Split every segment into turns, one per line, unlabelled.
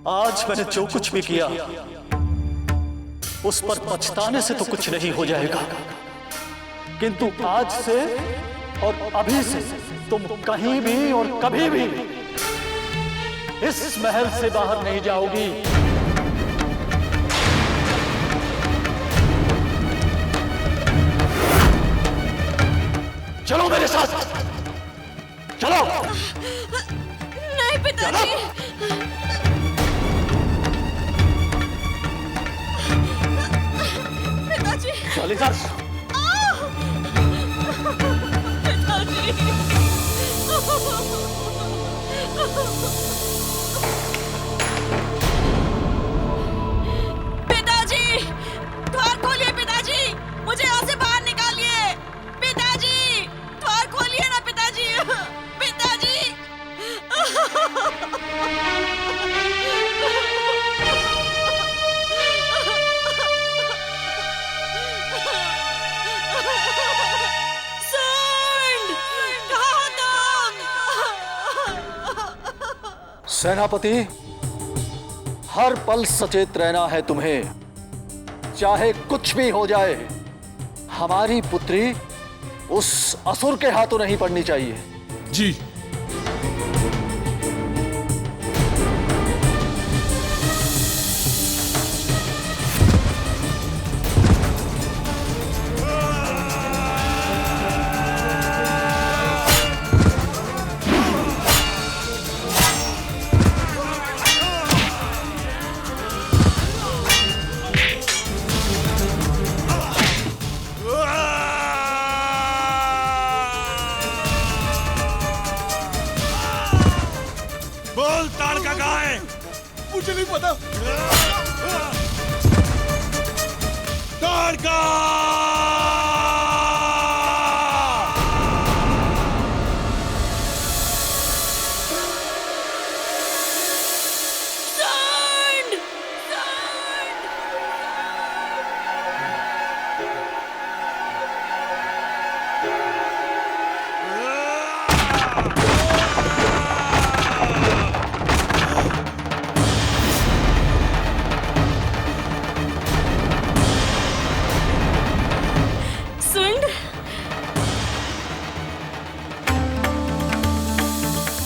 आज मैंने जो कुछ भी किया उस पर पछताने से तो कुछ नहीं हो जाएगा, किंतु आज से और अभी से तुम कहीं भी और कभी भी इस महल से बाहर नहीं जाओगी। चलो मेरे साथ, चलो।
नहीं पिताजी। पिताजी।
चले जा।
पिताजी, द्वार खोलिए पिताजी, मुझे यहाँ से बाहर निकालिए। पिताजी, द्वार खोलिए ना पिताजी। पिताजी।
सेनापति, हर पल सचेत रहना है तुम्हें, चाहे कुछ भी हो जाए। हमारी पुत्री उस असुर के हाथों नहीं पड़नी चाहिए।
जी। बोल, ताड़का कहाँ है? मुझे नहीं पता। ताड़का!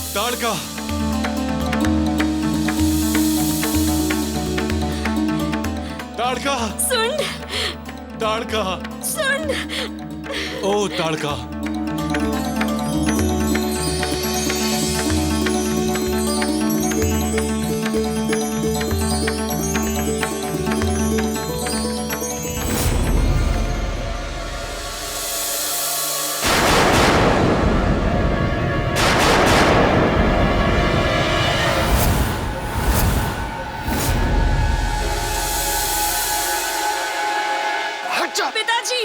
ताड़का! ताड़का!
सुन!
ताड़का!
सुन!
ओ ताड़का!
पिताजी,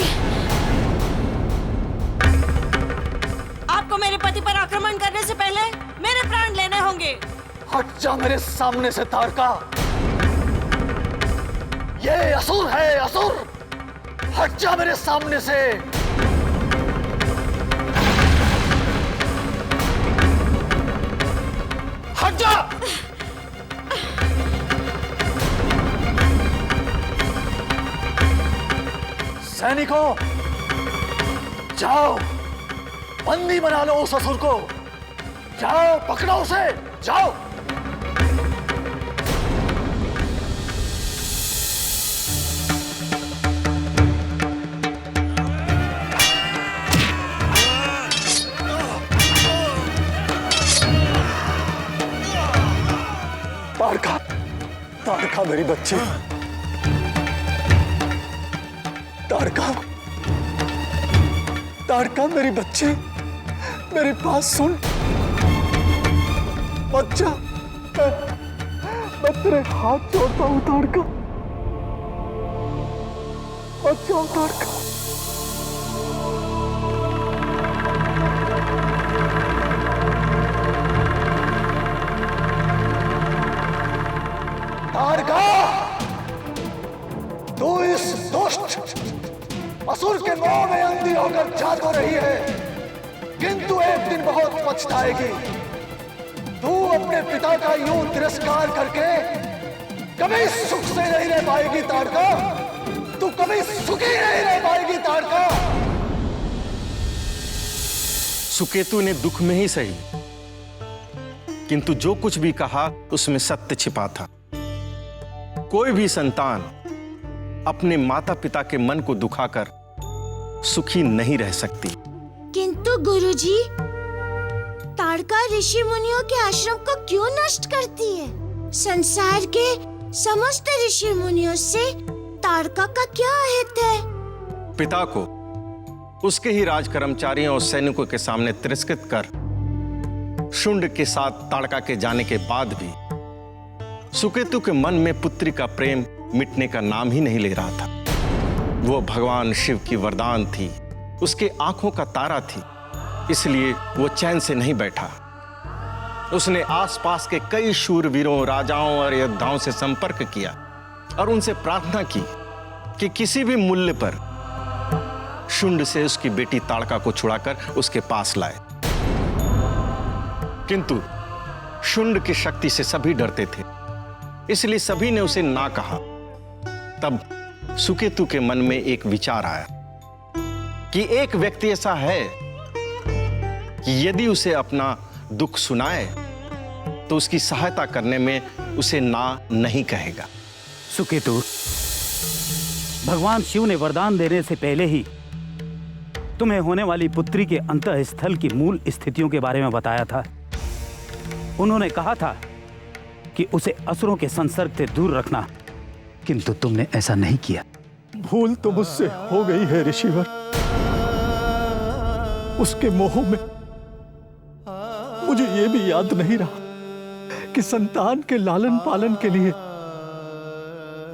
आपको मेरे पति पर आक्रमण करने से पहले मेरे प्राण लेने होंगे।
हट जा मेरे सामने से ताड़का, ये असुर है, असुर। हट जा मेरे सामने से। हट जा। सैनिकों, जाओ, बंदी बना लो उस असुर को। जाओ, पकड़ो उसे, जाओ। ताड़का, ताड़का मेरी बच्ची। ताड़का, ताड़का मेरी बच्ची, मेरी बात सुन। बच्चा, मैं तेरे हाथ जोड़ता हूँ ताड़का। बच्चा ताड़का। ताड़का, तू इस दुष्ट असुर के मोह में अंधी होकर जाग रही है, किंतु एक दिन बहुत पछताएगी। तू अपने पिता का यूं तिरस्कार करके कभी सुख से नहीं रह पाएगी ताड़का। तू कभी सुखी नहीं रह पाएगी ताड़का।
सुकेतु ने दुख में ही सही, किंतु जो कुछ भी कहा उसमें सत्य छिपा था। कोई भी संतान अपने माता पिता के मन को दुखाकर सुखी नहीं रह सकती।
किंतु गुरुजी, ताड़का ऋषि मुनियों के आश्रम को क्यों नष्ट करती है? संसार के समस्त ऋषि मुनियों से ताड़का का क्या हित है?
पिता को उसके ही राज कर्मचारियों और सैनिकों के सामने तिरस्कृत कर शुंड के साथ ताड़का के जाने के बाद भी सुकेतु के मन में पुत्री का प्रेम मिटने का नाम ही नहीं ले रहा था। वो भगवान शिव की वरदान थी, उसके आंखों का तारा थी, इसलिए वो चैन से नहीं बैठा। उसने आसपास के कई शूरवीरों, राजाओं और योद्धाओं से संपर्क किया और उनसे प्रार्थना की कि किसी भी मूल्य पर शुंड से उसकी बेटी ताड़का को छुड़ाकर उसके पास लाए। किंतु शुंड की शक्ति से सभी डरते थे, इसलिए सभी ने उसे ना कहा। तब सुकेतु के मन में एक विचार आया कि एक व्यक्ति ऐसा है कि यदि उसे अपना दुख सुनाए तो उसकी सहायता करने में उसे ना नहीं कहेगा।
सुकेतु, भगवान शिव ने वरदान देने से पहले ही तुम्हें होने वाली पुत्री के अंतःस्थल की मूल स्थितियों के बारे में बताया था। उन्होंने कहा था कि उसे असुरों के संसर्ग से दूर रखना, किंतु तुमने ऐसा नहीं किया।
भूल तो मुझसे हो गई है ऋषिवर। उसके मोह में मुझे ये भी याद नहीं रहा कि संतान के लालन पालन के लिए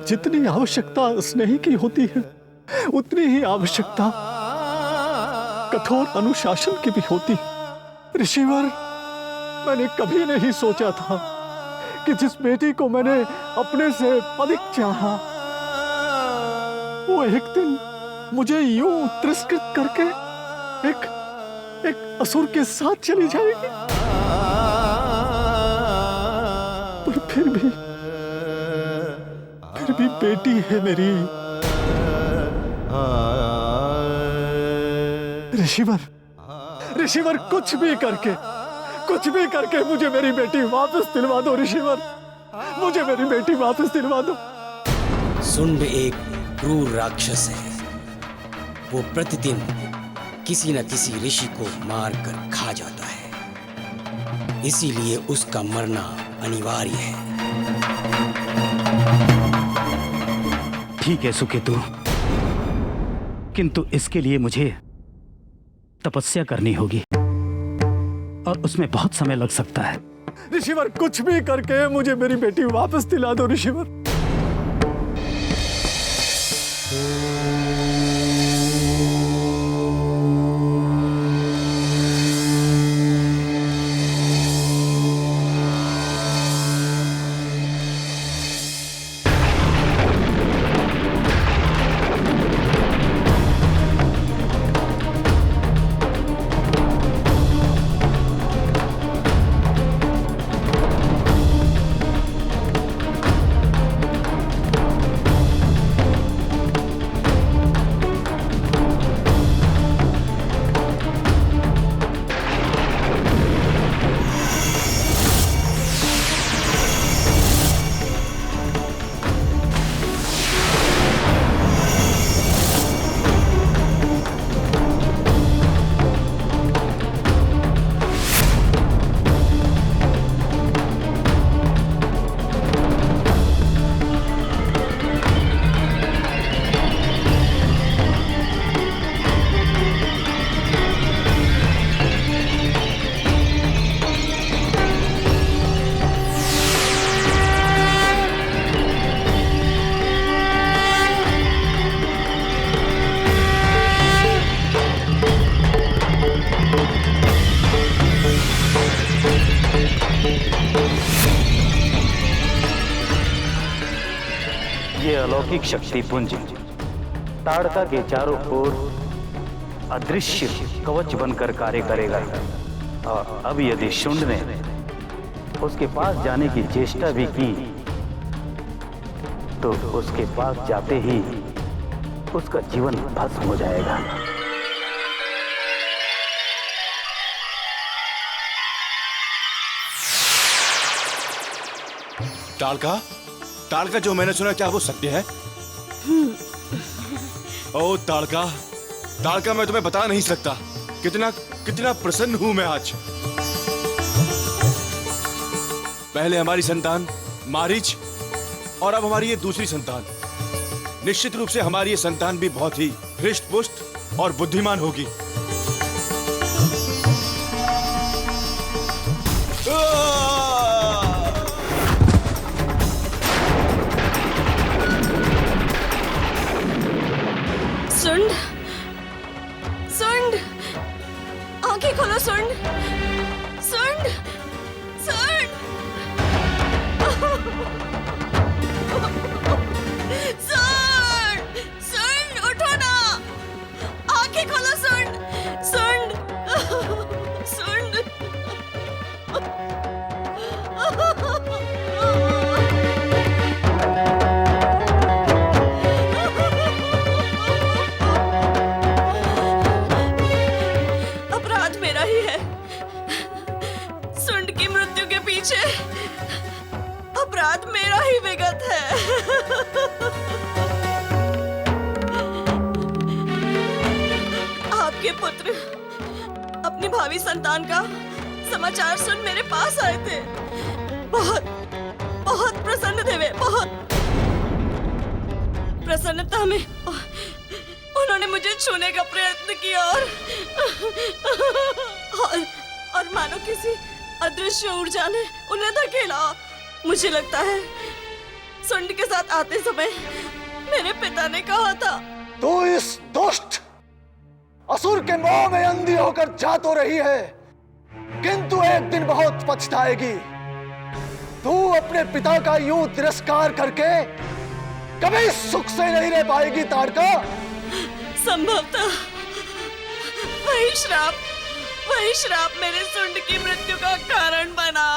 जितनी आवश्यकता स्नेह की होती है, उतनी ही आवश्यकता कठोर अनुशासन की भी होती है। ऋषिवर, मैंने कभी नहीं सोचा था कि जिस बेटी को मैंने अपने से अधिक चाहा, वो एक दिन मुझे यूं तिरस्कृत करके एक असुर के साथ चली जाएगी। पर फिर भी बेटी है मेरी। ऋषिवर, कुछ भी करके मुझे मेरी बेटी वापस दिलवा दो। ऋषिवर, मुझे मेरी बेटी वापस दिलवा दो।
शुंड एक क्रूर राक्षस है। वो प्रतिदिन किसी न किसी ऋषि को मारकर खा जाता है, इसीलिए उसका मरना अनिवार्य है।
ठीक है सुकेतु, किंतु इसके लिए मुझे तपस्या करनी होगी और उसमें बहुत समय लग सकता है।
ऋषिवर, कुछ भी करके मुझे मेरी बेटी वापस दिला दो। ऋषिवर,
ये अलौकिक शक्ति पुंज ताड़का के चारों ओर अदृश्य कवच बनकर कार्य करेगा। और अब यदि शुंड ने उसके पास जाने की चेष्टा भी की तो उसके पास जाते ही उसका जीवन भस्म हो जाएगा।
ताड़का जो मैंने सुना, क्या वो सत्य है? ओ ताड़का मैं तुम्हें बता नहीं सकता कितना प्रसन्न हूं मैं आज। पहले हमारी संतान मारीच और अब हमारी ये दूसरी संतान। निश्चित रूप से हमारी ये संतान भी बहुत ही हृष्ट पुष्ट और बुद्धिमान होगी।
सुंड, आंखें खोलो सुंड, सुंड, सुंड, सुंड, सुंड, उठो ना, आंखें खोलो सुंड, सुंड, सुंड। अपराध मेरा ही विगत है। आपके पुत्र अपनी भावी संतान का समाचार सुन मेरे पास आए थे। बहुत प्रसन्न थे वे, बहुत प्रसन्नता में उन्होंने मुझे छूने का प्रयत्न किया और मानो किसी अदृश्य ऊर्जा ने उन्हें धकेला। मुझे लगता है सुंड के साथ आते समय मेरे पिता ने कहा था,
तू इस दुष्ट असुर के मोह में अंधी होकर जा तो रही है, किंतु एक दिन बहुत पछताएगी। तू अपने पिता का यूं तिरस्कार करके कभी सुख से नहीं रह पाएगी ताड़का।
संभवतः वही श्राप मेरे सुंड की मृत्यु का कारण बना।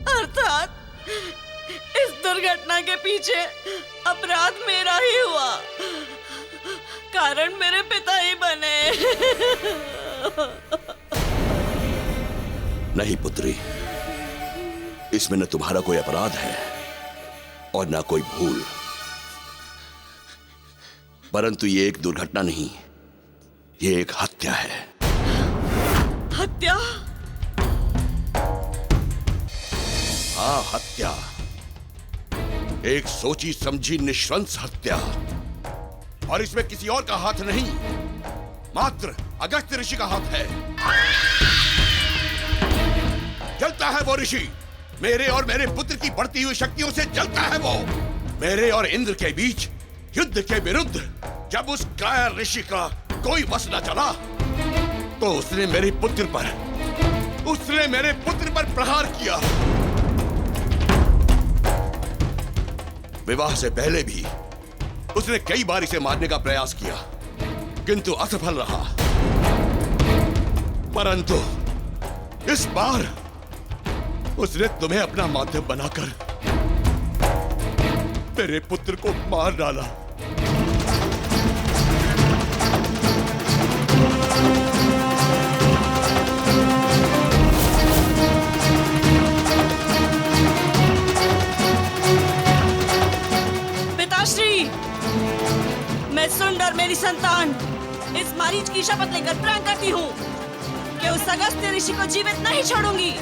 अर्थात इस दुर्घटना के पीछे अपराध मेरा ही हुआ, कारण मेरे पिता ही बने।
नहीं पुत्री, इसमें न तुम्हारा कोई अपराध है और न कोई भूल, परंतु ये एक दुर्घटना नहीं, ये एक हत्या है।
हत्या?
हाँ, हत्या। एक सोची समझी निश्वंस हत्या, और इसमें किसी और का हाथ नहीं, मात्र अगस्त्य ऋषि का हाथ है। जलता है वो ऋषि, मेरे और मेरे पुत्र की बढ़ती हुई शक्तियों से जलता है वो। मेरे और इंद्र के बीच युद्ध के विरुद्ध जब उस कायर ऋषि का कोई बस न चला, तो उसने मेरे पुत्र पर प्रहार किया। विवाह से पहले भी उसने कई बार इसे मारने का प्रयास किया, किंतु असफल रहा। परंतु इस बार उसने तुम्हें अपना माध्यम बनाकर मेरे पुत्र को मार डाला।
पिताश्री, मैं सुंड और मेरी संतान इस मारीच की शपथ लेकर प्रण करती हूँ कि उस अगस्त्य ऋषि को जीवित नहीं छोड़ूंगी।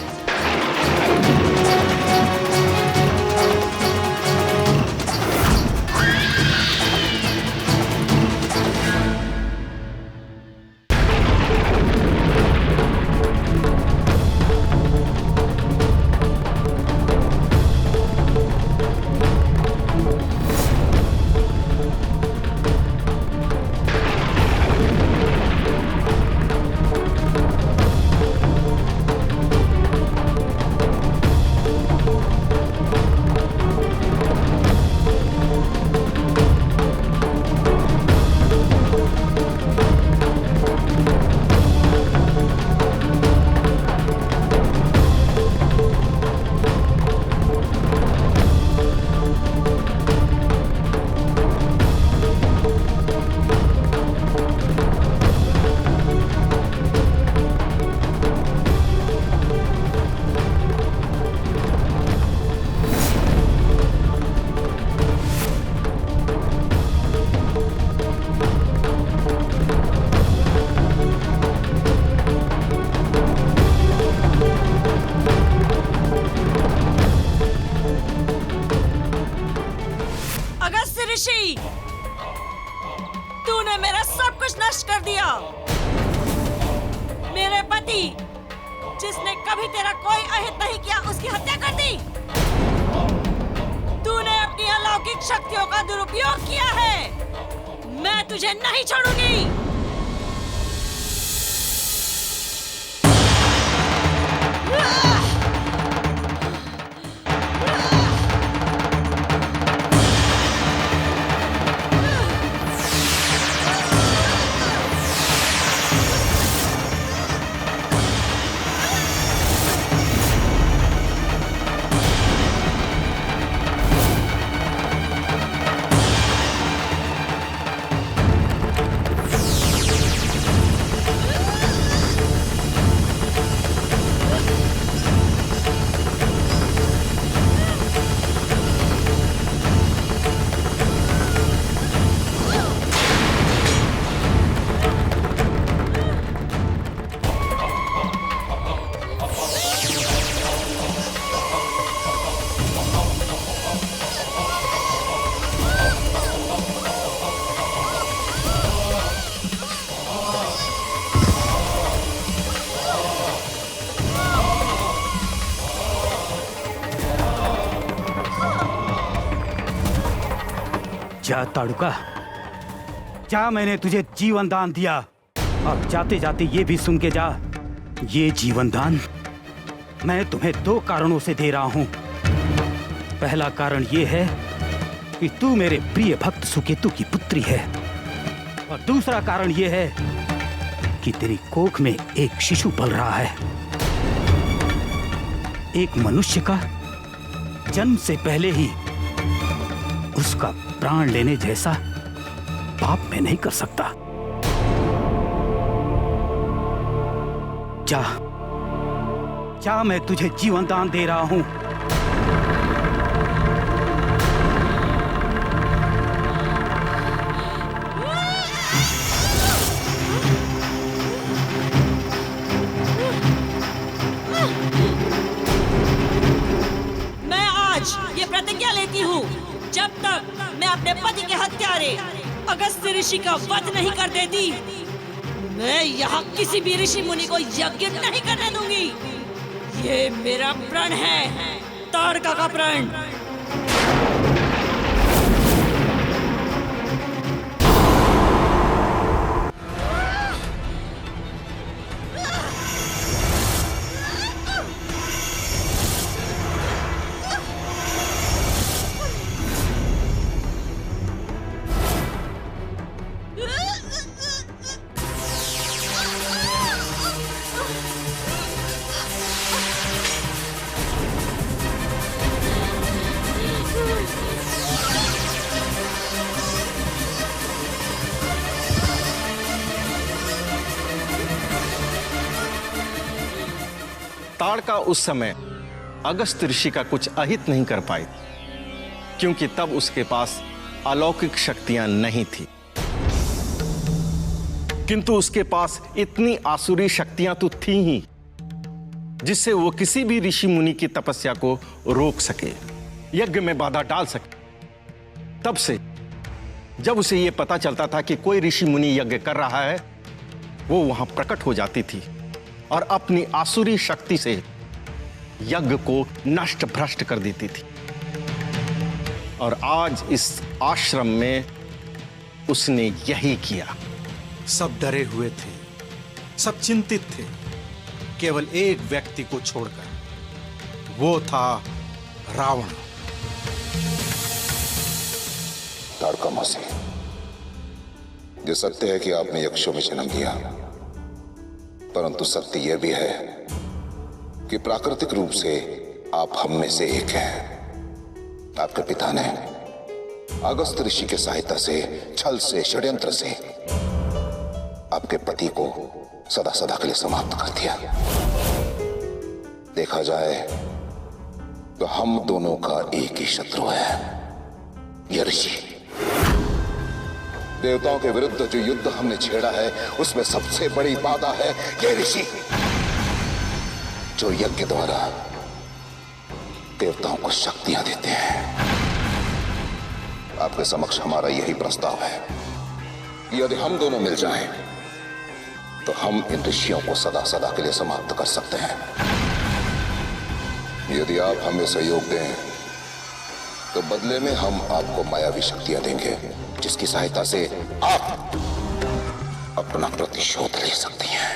कभी तेरा कोई अहित नहीं किया उसकी हत्या कर दी। तूने अपनी अलौकिक शक्तियों का दुरुपयोग किया है। मैं तुझे नहीं छोड़ूंगी।
जा ताड़ुका, जा, मैंने तुझे जीवन दान दिया। अब जाते जाते ये भी सुन के जा, ये जीवन दान मैं तुम्हें 2 कारणों से दे रहा हूं। पहला कारण ये है कि तू मेरे प्रिय भक्त सुकेतु की पुत्री है, और दूसरा कारण ये है कि तेरी कोख में एक शिशु पल रहा है। एक मनुष्य का जन्म से पहले ही उसका प्राण लेने जैसा पाप मैं नहीं कर सकता। जा, जा, मैं तुझे जीवन दान दे रहा हूं।
मैं आज ये प्रतिज्ञा लेती हूँ, जब तक मैं अपने पति के हत्यारे अगस्त्य ऋषि का वध नहीं कर देती, मैं यहाँ किसी भी ऋषि मुनि को यज्ञ नहीं करने दूंगी। ये मेरा प्रण है, ताड़का का प्रण।
ताड़का उस समय अगस्त्य ऋषि का कुछ अहित नहीं कर पाई, क्योंकि तब उसके पास अलौकिक शक्तियां नहीं थी। किंतु उसके पास इतनी आसुरी शक्तियां तो थी ही, जिससे वो किसी भी ऋषि मुनि की तपस्या को रोक सके, यज्ञ में बाधा डाल सके। तब से जब उसे यह पता चलता था कि कोई ऋषि मुनि यज्ञ कर रहा है, वो वहां प्रकट हो जाती थी और अपनी आसुरी शक्ति से यज्ञ को नष्ट भ्रष्ट कर देती थी। और आज इस आश्रम में उसने यही किया।
सब डरे हुए थे, सब चिंतित थे, केवल एक व्यक्ति को छोड़कर, वो था रावण।
ताड़का मौसी, ये सत्य है कि आपने यक्षों में जन्म लिया, परंतु सत्य यह भी है कि प्राकृतिक रूप से आप हम में से एक हैं। आपके पिता ने अगस्त्य ऋषि के सहायता से, छल से, षड्यंत्र से आपके पति को सदा सदा के लिए समाप्त कर दिया। देखा जाए तो हम दोनों का एक ही शत्रु है, यह ऋषि। देवताओं के विरुद्ध जो युद्ध हमने छेड़ा है, उसमें सबसे बड़ी बाधा है ये ऋषि, जो यज्ञ द्वारा देवताओं को शक्तियां देते हैं। आपके समक्ष हमारा यही प्रस्ताव है, यदि हम दोनों मिल जाएं, तो हम इन ऋषियों को सदा सदा के लिए समाप्त कर सकते हैं। यदि आप हमें सहयोग दें तो बदले में हम आपको मायावी शक्तियां देंगे, जिसकी सहायता से आप अपना प्रतिशोध ले सकती हैं।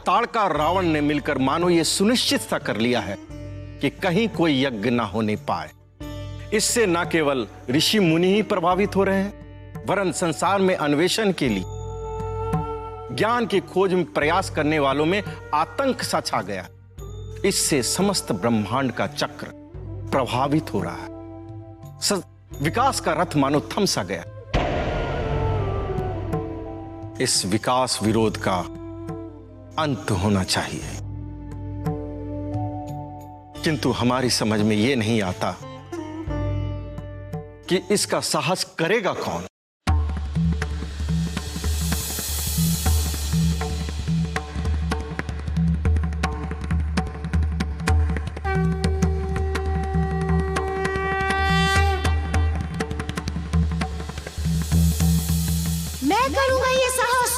ताड़का और रावण ने मिलकर मानो ये सुनिश्चित सा कर लिया है कि कहीं कोई यज्ञ ना होने पाए। इससे न केवल ऋषि मुनि ही प्रभावित हो रहे हैं, वरन संसार में अन्वेषण के लिए ज्ञान की खोज में प्रयास करने वालों में आतंक सा छा गया। इससे समस्त ब्रह्मांड का चक्र प्रभावित हो रहा है। विकास का रथ मानो थम सा गया। इस विकास विरोध का अंत होना चाहिए, किंतु हमारी समझ में यह नहीं आता कि इसका साहस करेगा कौन।
मैं करूंगा ये साहस।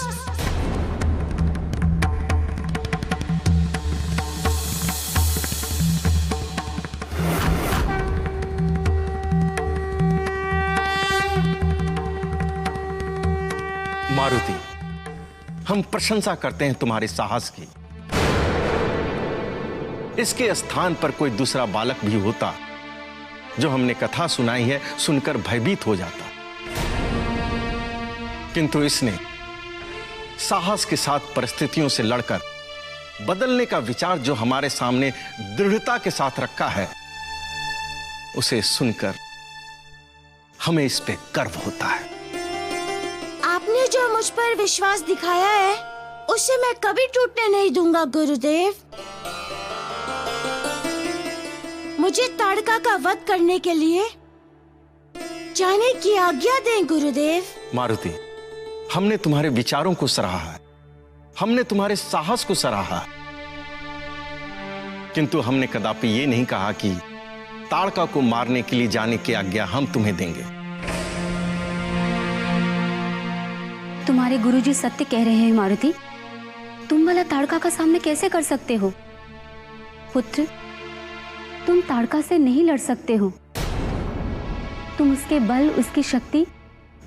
मारुति, हम प्रशंसा करते हैं तुम्हारे साहस की। इसके स्थान पर कोई दूसरा बालक भी होता जो हमने कथा सुनाई है सुनकर भयभीत हो जाता, किंतु इसने साहस के साथ परिस्थितियों से लड़कर बदलने का विचार जो हमारे सामने दृढ़ता के साथ रखा है, उसे सुनकर हमें इस पे गर्व होता है।
आपने जो मुझ पर विश्वास दिखाया है उसे मैं कभी टूटने नहीं दूंगा गुरुदेव। मुझे ताड़का का वध करने के लिए जाने की आज्ञा दें गुरुदेव।
मारुति, हमने तुम्हारे विचारों को सराहा है, हमने तुम्हारे साहस को सराहा है, किंतु हमने कदापि ये नहीं कहा कि ताड़का को मारने के लिए जाने की आज्ञा हम तुम्हें देंगे।
तुम्हारे गुरुजी सत्य कह रहे हैं मारुति। तुम भला ताड़का का सामना कैसे कर सकते हो? पुत्र, तुम ताड़का से नहीं लड़ सकते हो। तुम उसके बल, उसकी शक्ति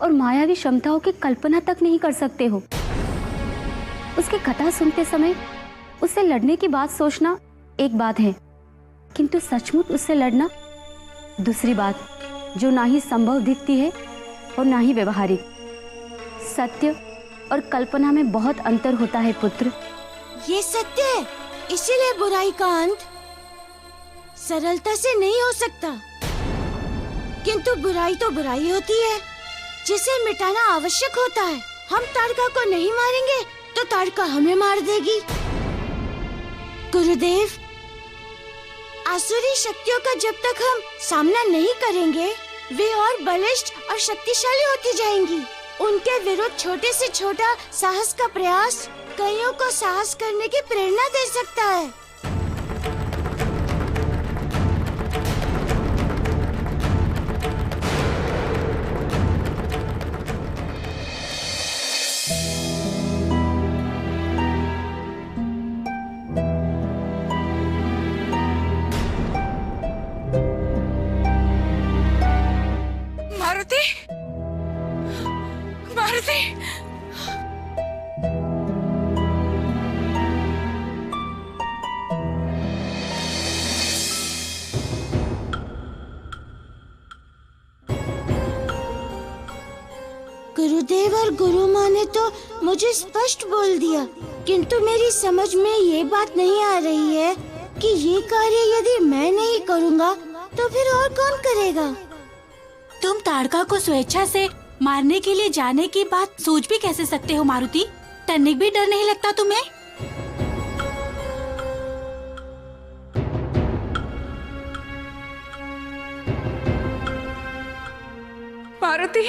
और मायावी क्षमताओं की कल्पना तक नहीं कर सकते हो। उसकी कथा सुनते समय उससे लड़ने की बात सोचना एक बात है, किंतु सचमुच उससे लड़ना दूसरी बात, जो ना ही संभव दिखती है और ना ही व्यवहारिक। सत्य और कल्पना में बहुत अंतर होता है पुत्र।
ये सत्य है, इसीलिए बुराई का अंत सरलता से नहीं हो सकता। किंतु बुराई तो बुराई होती है, जिसे मिटाना आवश्यक होता है। हम ताड़का को नहीं मारेंगे तो ताड़का हमें मार देगी। गुरुदेव, आसुरी शक्तियों का जब तक हम सामना नहीं करेंगे, वे और बलिष्ठ और शक्तिशाली होती जाएंगी। उनके विरुद्ध छोटे से छोटा साहस का प्रयास कईयों को साहस करने की प्रेरणा दे सकता है।
मारुति, मारुति,
गुरुदेव और गुरु माँ ने तो मुझे स्पष्ट बोल दिया, किंतु मेरी समझ में ये बात नहीं आ रही है कि ये कार्य यदि मैं नहीं करूँगा तो फिर और कौन करेगा?
तुम ताड़का को स्वेच्छा से मारने के लिए जाने की बात सोच भी कैसे सकते हो मारुति? तनिक भी डर नहीं लगता तुम्हें?
मारुति,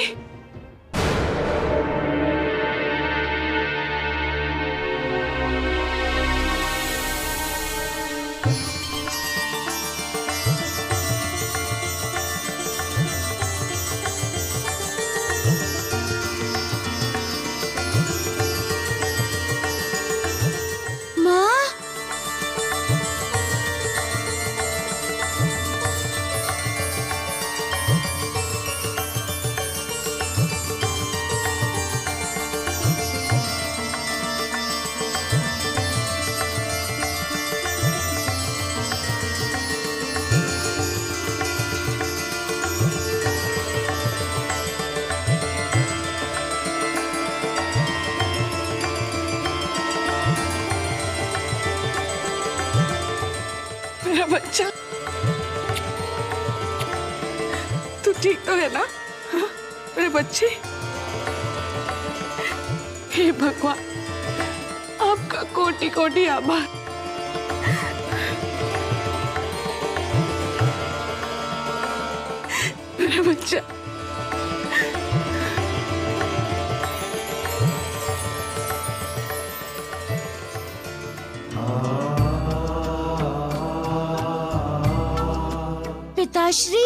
मेरा बच्चा, तू ठीक तो है ना? हाँ? मेरे बच्चे, हे भगवान, आपका कोटि कोटि आभार। मेरा बच्चा,
पिताश्री,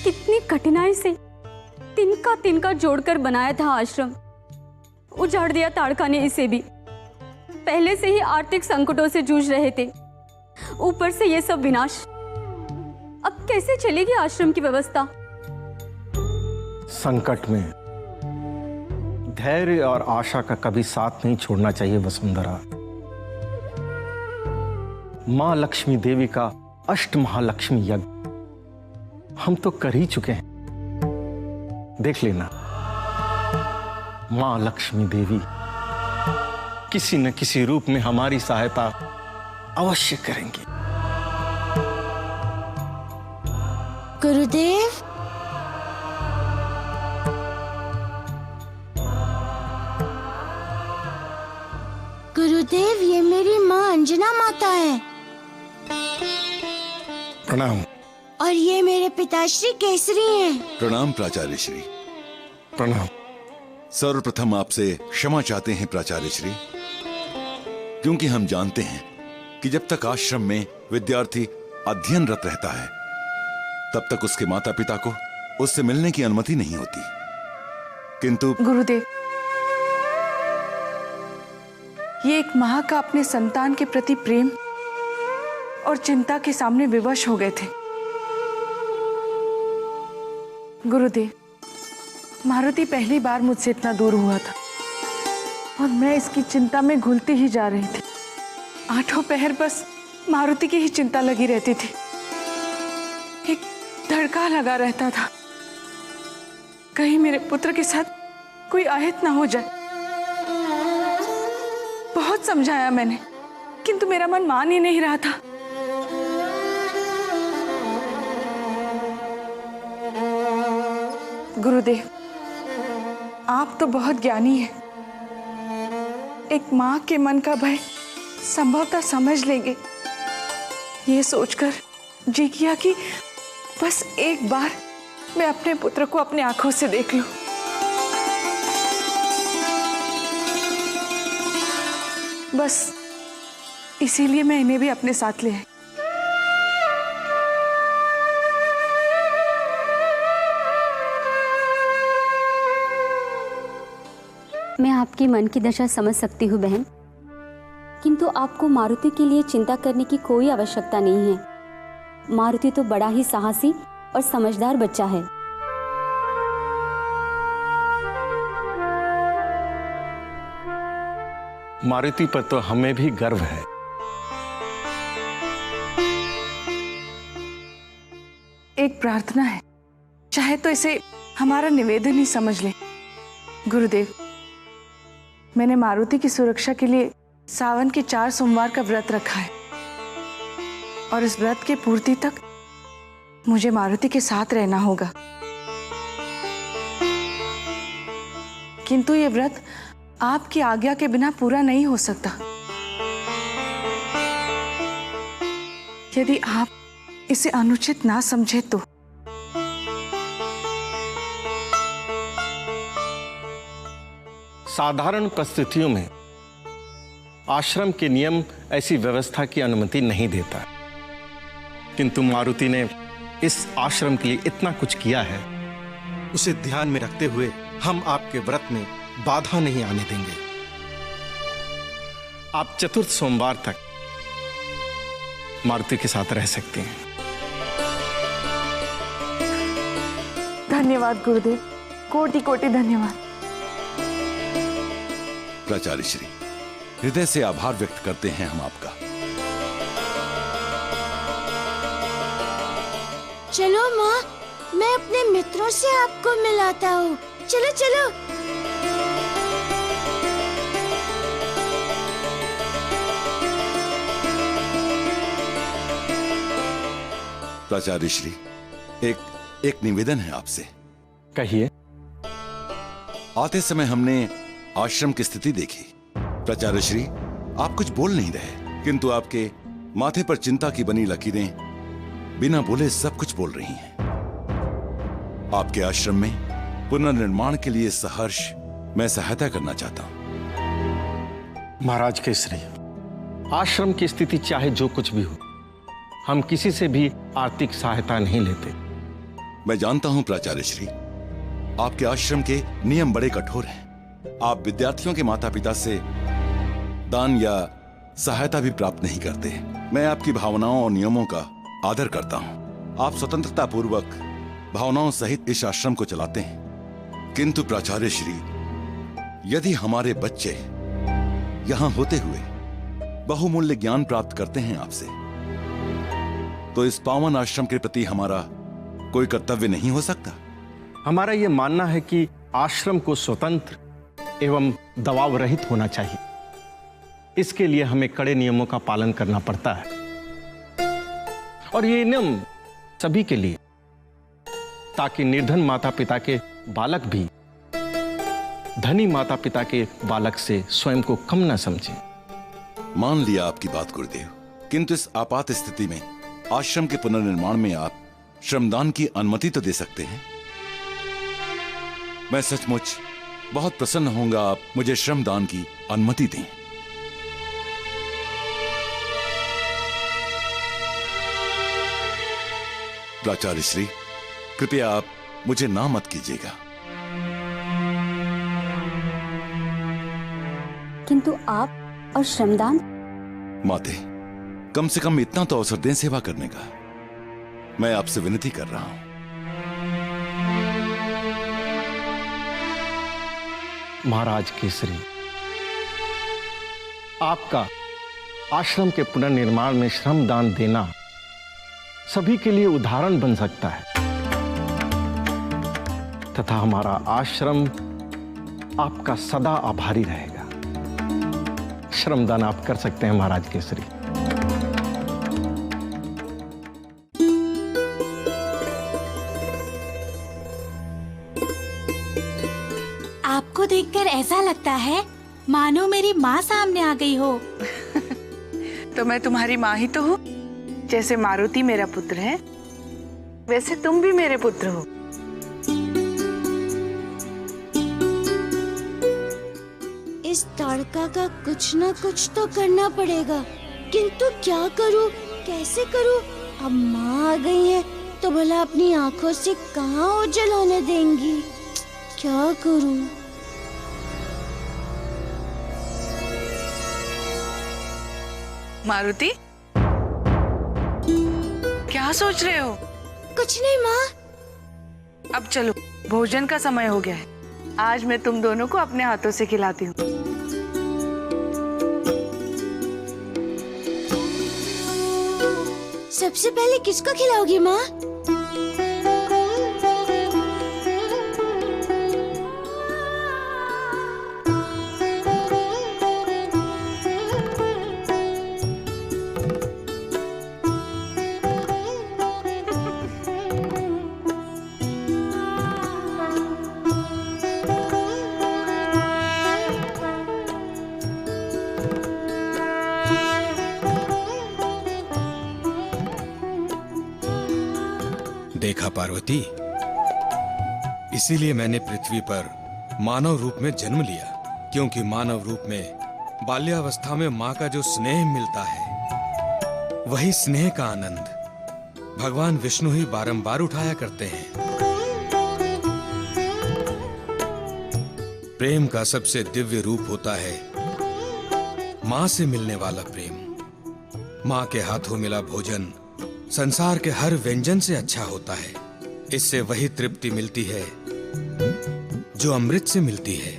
कितनी कठिनाई से तिनका जोड़कर बनाया था आश्रम, उजाड़ दिया ताड़का ने इसे भी। पहले से ही आर्थिक संकटों से जूझ रहे थे, ऊपर से ये सब विनाश। अब कैसे चलेगी आश्रम की व्यवस्था?
संकट में धैर्य और आशा का कभी साथ नहीं छोड़ना चाहिए वसुंधरा। मां लक्ष्मी देवी का अष्टमहालक्ष्मी यज्ञ हम तो कर ही चुके हैं। देख लेना, मां लक्ष्मी देवी किसी न किसी रूप में हमारी सहायता अवश्य करेंगी।
गुरुदेव, गुरुदेव, ये मेरी माँ अंजना माता है।
प्रणाम।
और ये मेरे पिताश्री केसरी हैं।
प्रणाम प्राचार्य श्री।
प्रणाम।
सर्वप्रथम आपसे क्षमा चाहते हैं प्राचार्य श्री, क्योंकि हम जानते हैं कि जब तक आश्रम में विद्यार्थी अध्ययनरत रहता है तब तक उसके माता पिता को उससे मिलने की अनुमति नहीं होती। किंतु
गुरुदेव, ये एक माँ का अपने संतान के प्रति प्रेम और चिंता के सामने विवश हो गए थे। गुरुदेव, मारुति पहली बार मुझसे इतना दूर हुआ था और मैं इसकी चिंता में घुलती ही जा रही थी। आठों पहर बस मारुति की ही चिंता लगी रहती थी। एक धड़का लगा रहता था, कहीं मेरे पुत्र के साथ कोई आहित ना हो जाए। बहुत समझाया मैंने, किंतु मेरा मन मान ही नहीं रहा था। गुरुदेव, आप तो बहुत ज्ञानी हैं। एक माँ के मन का भय संभवतः समझ लेंगे, ये सोचकर जी किया कि बस एक बार मैं अपने पुत्र को अपने आंखों से देख लूं। बस इसीलिए मैं इन्हें भी अपने साथ ले आई।
मैं आपकी मन की दशा समझ सकती हूँ बहन, किंतु आपको मारुति के लिए चिंता करने की कोई आवश्यकता नहीं है। मारुति तो बड़ा ही साहसी और समझदार बच्चा है।
मारुति पर तो हमें भी गर्व है।
एक प्रार्थना है, चाहे तो इसे हमारा निवेदन ही समझ ले। गुरुदेव, मैंने मारुति की सुरक्षा के लिए सावन के 4 सोमवार का व्रत रखा है और इस व्रत के पूर्ति तक मुझे मारुति के साथ रहना होगा। किंतु ये व्रत आपकी आज्ञा के बिना पूरा नहीं हो सकता। यदि आप इसे अनुचित ना समझे तो।
साधारण परिस्थितियों में आश्रम के नियम ऐसी व्यवस्था की अनुमति नहीं देता, किंतु मारुति ने इस आश्रम के लिए इतना कुछ किया है,
उसे ध्यान में रखते हुए हम आपके व्रत में बाधा नहीं आने देंगे।
आप चतुर्थ सोमवार तक मारुति के साथ रह सकते हैं।
धन्यवाद गुरुदेव, कोटि कोटि धन्यवाद।
प्राचार्य श्री, हृदय से आभार व्यक्त करते हैं हम आपका।
चलो माँ, मैं अपने मित्रों से आपको मिलाता हूँ। चलो चलो।
प्राचार्य श्री, एक निवेदन है आपसे।
कहिए।
आते समय हमने आश्रम की स्थिति देखी। प्राचार्य श्री, आप कुछ बोल नहीं रहे, किंतु आपके माथे पर चिंता की बनी लकीरें बिना बोले सब कुछ बोल रही हैं। आपके आश्रम में पुनर्निर्माण के लिए सहर्ष मैं सहायता करना चाहता हूं।
महाराज केसरी, आश्रम की स्थिति चाहे जो कुछ भी हो, हम किसी से भी आर्थिक सहायता नहीं लेते।
मैं जानता हूं प्राचार्य श्री, आपके आश्रम के नियम बड़े कठोर हैं। आप विद्यार्थियों के माता पिता से दान या सहायता भी प्राप्त नहीं करते। मैं आपकी भावनाओं और नियमों का आदर करता हूं। आप स्वतंत्रता पूर्वक भावनाओं सहित इस आश्रम को चलाते हैं, किंतु प्राचार्य श्री, यदि हमारे बच्चे यहां होते हुए बहुमूल्य ज्ञान प्राप्त करते हैं आपसे, तो इस पावन आश्रम के प्रति हमारा कोई कर्तव्य नहीं हो सकता।
हमारा यह मानना है कि आश्रम को स्वतंत्र एवं दबाव रहित होना चाहिए। इसके लिए हमें कड़े नियमों का पालन करना पड़ता है, और ये नियम सभी के लिए, ताकि निर्धन माता पिता के बालक भी धनी माता पिता के बालक से स्वयं को कम न समझे।
मान लिया आपकी बात गुरुदेव, किंतु इस आपात स्थिति में आश्रम के पुनर्निर्माण में आप श्रमदान की अनुमति तो दे सकते हैं। मैं सचमुच बहुत प्रसन्न होऊंगा आप मुझे श्रमदान की अनुमति दें। प्राचार्य श्री, कृपया आप मुझे ना मत कीजिएगा।
किंतु आप और श्रमदान?
माते, कम से कम इतना तो अवसर दें सेवा करने का। मैं आपसे विनती कर रहा हूं।
महाराज केसरी, आपका आश्रम के पुनर्निर्माण में श्रमदान देना सभी के लिए उदाहरण बन सकता है, तथा हमारा आश्रम आपका सदा आभारी रहेगा। श्रमदान आप कर सकते हैं महाराज केसरी।
आपको देखकर ऐसा लगता है मानो मेरी माँ सामने आ गई हो।
तो मैं तुम्हारी माँ ही तो हूँ। जैसे मारुति मेरा पुत्र है, वैसे तुम भी मेरे पुत्र हो।
इस ताड़का का कुछ न कुछ तो करना पड़ेगा, किंतु क्या करूँ, कैसे करूँ? अब माँ आ गई है तो भला अपनी आंखों से कहाँ ओझल होने देंगी। क्या करूँ?
मारुति, क्या सोच रहे हो?
कुछ नहीं माँ।
अब चलो, भोजन का समय हो गया है। आज मैं तुम दोनों को अपने हाथों से खिलाती हूँ।
सबसे पहले किसको खिलाओगी माँ?
देखा पार्वती, इसीलिए मैंने पृथ्वी पर मानव रूप में जन्म लिया, क्योंकि मानव रूप में बाल्यावस्था में माँ का जो स्नेह मिलता है, वही स्नेह का आनंद भगवान विष्णु ही बारंबार उठाया करते हैं। प्रेम का सबसे दिव्य रूप होता है माँ से मिलने वाला प्रेम। माँ के हाथों मिला भोजन संसार के हर व्यंजन से अच्छा होता है। इससे वही तृप्ति मिलती है जो अमृत से मिलती है।